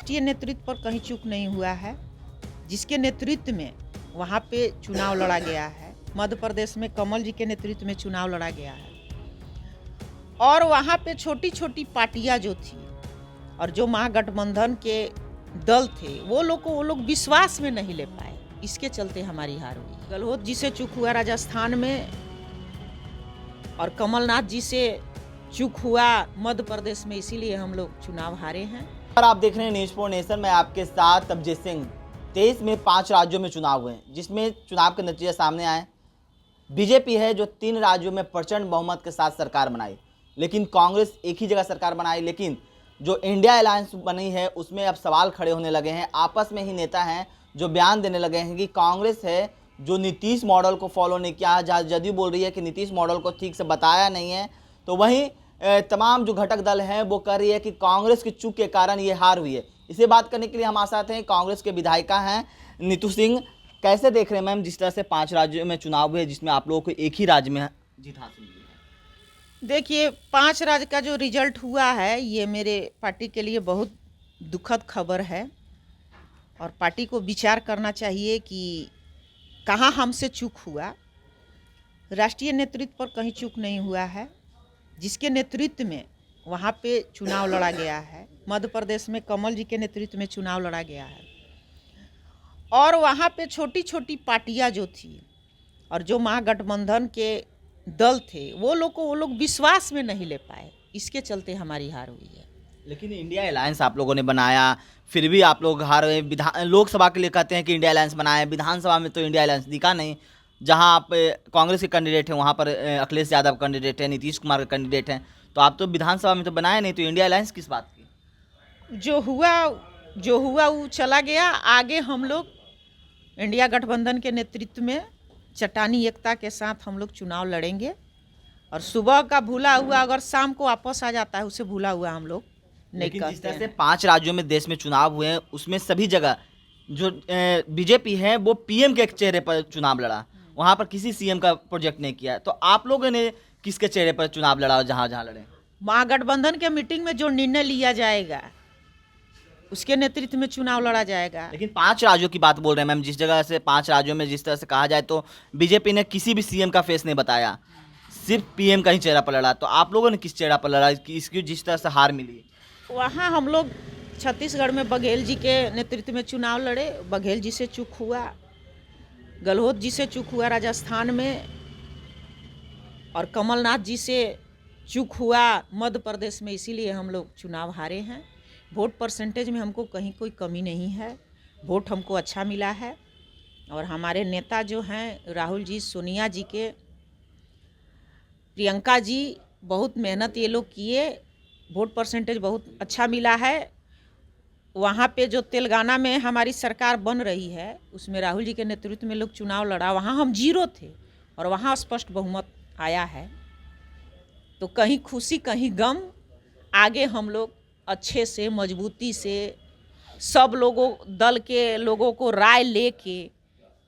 राष्ट्रीय नेतृत्व पर कहीं चूक नहीं हुआ है। जिसके नेतृत्व में वहाँ पे चुनाव लड़ा गया है, मध्य प्रदेश में कमल जी के नेतृत्व में चुनाव लड़ा गया है, और वहाँ पे छोटी छोटी पार्टियाँ जो थी और जो महागठबंधन के दल थे वो लोग विश्वास में नहीं ले पाए, इसके चलते हमारी हार हुई। गहलोत जी से चूक हुआ राजस्थान में और कमलनाथ जी से चूक हुआ मध्य प्रदेश में, इसीलिए हम लोग चुनाव हारे हैं। और आप देख रहे हैं न्यूज़ फॉर नेशन में आपके साथ तबजीत सिंह। 23 में 5 राज्यों में चुनाव हुए जिसमें चुनाव के नतीजे सामने आए। बीजेपी है जो 3 राज्यों में प्रचंड बहुमत के साथ सरकार बनाई, लेकिन कांग्रेस एक ही जगह सरकार बनाई। लेकिन जो इंडिया अलायंस बनी है उसमें अब सवाल खड़े होने लगे हैं। आपस में ही नेता हैं जो बयान देने लगे हैं कि कांग्रेस है जो नीतीश मॉडल को फॉलो नहीं किया, जहाँ जदयू बोल रही है कि नीतीश मॉडल को ठीक से बताया नहीं है, तो वहीं तमाम जो घटक दल हैं वो कह रही है कि कांग्रेस की चूक के कारण ये हार हुई है। इसे बात करने के लिए हम आसाते हैं कांग्रेस के विधायिका हैं नीतू सिंह। कैसे देख रहे हैं मैम जिस तरह से 5 राज्यों में चुनाव हुए जिसमें आप लोगों को एक ही राज्य में जीत हासिल हुई है? देखिए, 5 राज्य का जो रिजल्ट हुआ है ये मेरे पार्टी के लिए बहुत दुखद खबर है और पार्टी को विचार करना चाहिए कि कहाँ हमसे चूक हुआ। राष्ट्रीय नेतृत्व पर कहीं चूक नहीं हुआ है। जिसके नेतृत्व में वहाँ पे चुनाव लड़ा गया है, मध्य प्रदेश में कमल जी के नेतृत्व में चुनाव लड़ा गया है, और वहाँ पे छोटी छोटी पार्टियाँ जो थी और जो महागठबंधन के दल थे वो लोग विश्वास में नहीं ले पाए, इसके चलते हमारी हार हुई है। लेकिन इंडिया अलायंस आप लोगों ने बनाया, फिर भी आप लोग हार गए। लोकसभा के लिए कहते हैं कि इंडिया अलायंस बनाया, विधानसभा में तो इंडिया अलायंस दिखा नहीं। जहां आप कांग्रेस के कैंडिडेट हैं वहां पर अखिलेश यादव कैंडिडेट हैं, नीतीश कुमार के कैंडिडेट हैं, तो आप तो विधानसभा में तो बनाया नहीं, तो इंडिया अलायंस किस बात की? जो हुआ वो चला गया। आगे हम लोग इंडिया गठबंधन के नेतृत्व में चट्टानी एकता के साथ हम लोग चुनाव लड़ेंगे, और सुबह का भूला हुआ अगर शाम को वापस आ जाता है उसे भूला हुआ हम लोग नहीं लेकिन जिस कहते तरह से हैं। 5 राज्यों में देश में चुनाव हुए हैं उसमें सभी जगह जो बीजेपी है वो पीएम के चेहरे पर चुनाव लड़ा, वहां पर किसी सीएम का प्रोजेक्ट नहीं किया। तो आप लोगों ने किसके चेहरे पर चुनाव लड़ा और जहां जहां लड़े? महागठबंधन के मीटिंग में जो निर्णय लिया जाएगा उसके नेतृत्व में चुनाव लड़ा जाएगा। लेकिन 5 राज्यों की बात बोल रहे हैं मैम, जिस जगह से 5 राज्यों में जिस तरह से कहा जाए तो बीजेपी ने किसी भी सीएम का फेस नहीं बताया, सिर्फ पीएम का ही चेहरा पर लड़ा। तो आप लोगों ने किस चेहरा पर लड़ा कि इसकी जिस तरह से हार मिली? वहाँ हम लोग छत्तीसगढ़ में बघेल जी के नेतृत्व में चुनाव लड़े, बघेल जी से चूक हुआ। गहलोत जी से चूक हुआ राजस्थान में, और कमलनाथ जी से चूक हुआ मध्य प्रदेश में, इसीलिए हम लोग चुनाव हारे हैं। वोट परसेंटेज में हमको कहीं कोई कमी नहीं है, वोट हमको अच्छा मिला है। और हमारे नेता जो हैं राहुल जी, सोनिया जी के, प्रियंका जी, बहुत मेहनत ये लोग किए, वोट परसेंटेज बहुत अच्छा मिला है। वहाँ पे जो तेलंगाना में हमारी सरकार बन रही है उसमें राहुल जी के नेतृत्व में लोग चुनाव लड़ा, वहाँ हम 0 थे और वहाँ स्पष्ट बहुमत आया है। तो कहीं खुशी कहीं गम। आगे हम लोग अच्छे से मजबूती से सब लोगों दल के लोगों को राय लेके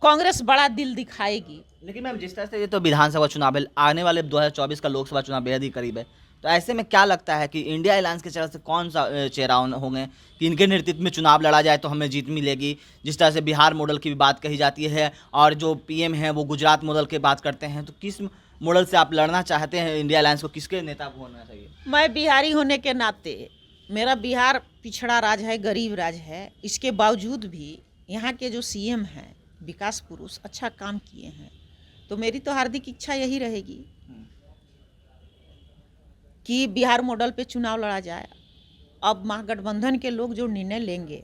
कांग्रेस बड़ा दिल दिखाएगी। लेकिन मैम जिस तरह से ये तो विधानसभा चुनाव है, आने वाले 2024 का लोकसभा चुनाव बेहद ही करीब है, तो ऐसे में क्या लगता है कि इंडिया अलायंस के चेहरे से कौन सा चेहरा होंगे कि इनके नेतृत्व में चुनाव लड़ा जाए तो हमें जीत मिलेगी? जिस तरह से बिहार मॉडल की भी बात कही जाती है और जो पीएम है वो गुजरात मॉडल की बात करते हैं, तो किस मॉडल से आप लड़ना चाहते हैं? इंडिया अलायंस को किसके नेता को होना चाहिए? मैं बिहारी होने के नाते, मेरा बिहार पिछड़ा राज्य है, गरीब राज्य है, इसके बावजूद भी यहाँ के जो सीएम हैं विकास पुरुष अच्छा काम किए हैं, तो मेरी तो हार्दिक इच्छा यही रहेगी कि बिहार मॉडल पे चुनाव लड़ा जाए। अब महागठबंधन के लोग जो निर्णय लेंगे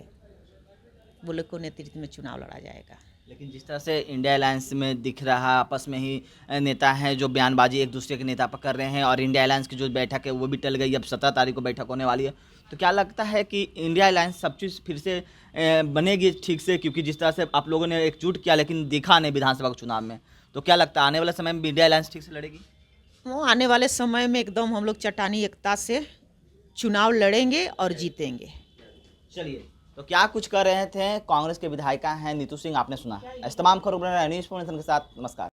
वो लोग को नेतृत्व में चुनाव लड़ा जाएगा। लेकिन जिस तरह से इंडिया अलायंस में दिख रहा आपस में ही नेता हैं जो बयानबाजी एक दूसरे के नेता पर कर रहे हैं, और इंडिया अलायंस की जो बैठक है वो भी टल गई, अब 17 तारीख को बैठक होने वाली है, तो क्या लगता है कि इंडिया अलायंस सब चीज़ फिर से बनेगी ठीक से? क्योंकि जिस तरह से आप लोगों ने एकजुट किया लेकिन दिखा नहीं विधानसभा के चुनाव में, तो क्या लगता है आने वाले समय में इंडिया अलायंस ठीक से लड़ेगी? वो आने वाले समय में एकदम हम लोग चट्टानी एकता से चुनाव लड़ेंगे और जीतेंगे। चलिए, तो क्या कुछ कर रहे थे कांग्रेस के विधायिका हैं नीतू सिंह, आपने सुना। इस तमाम खबरों न्यूज़ के साथ नमस्कार।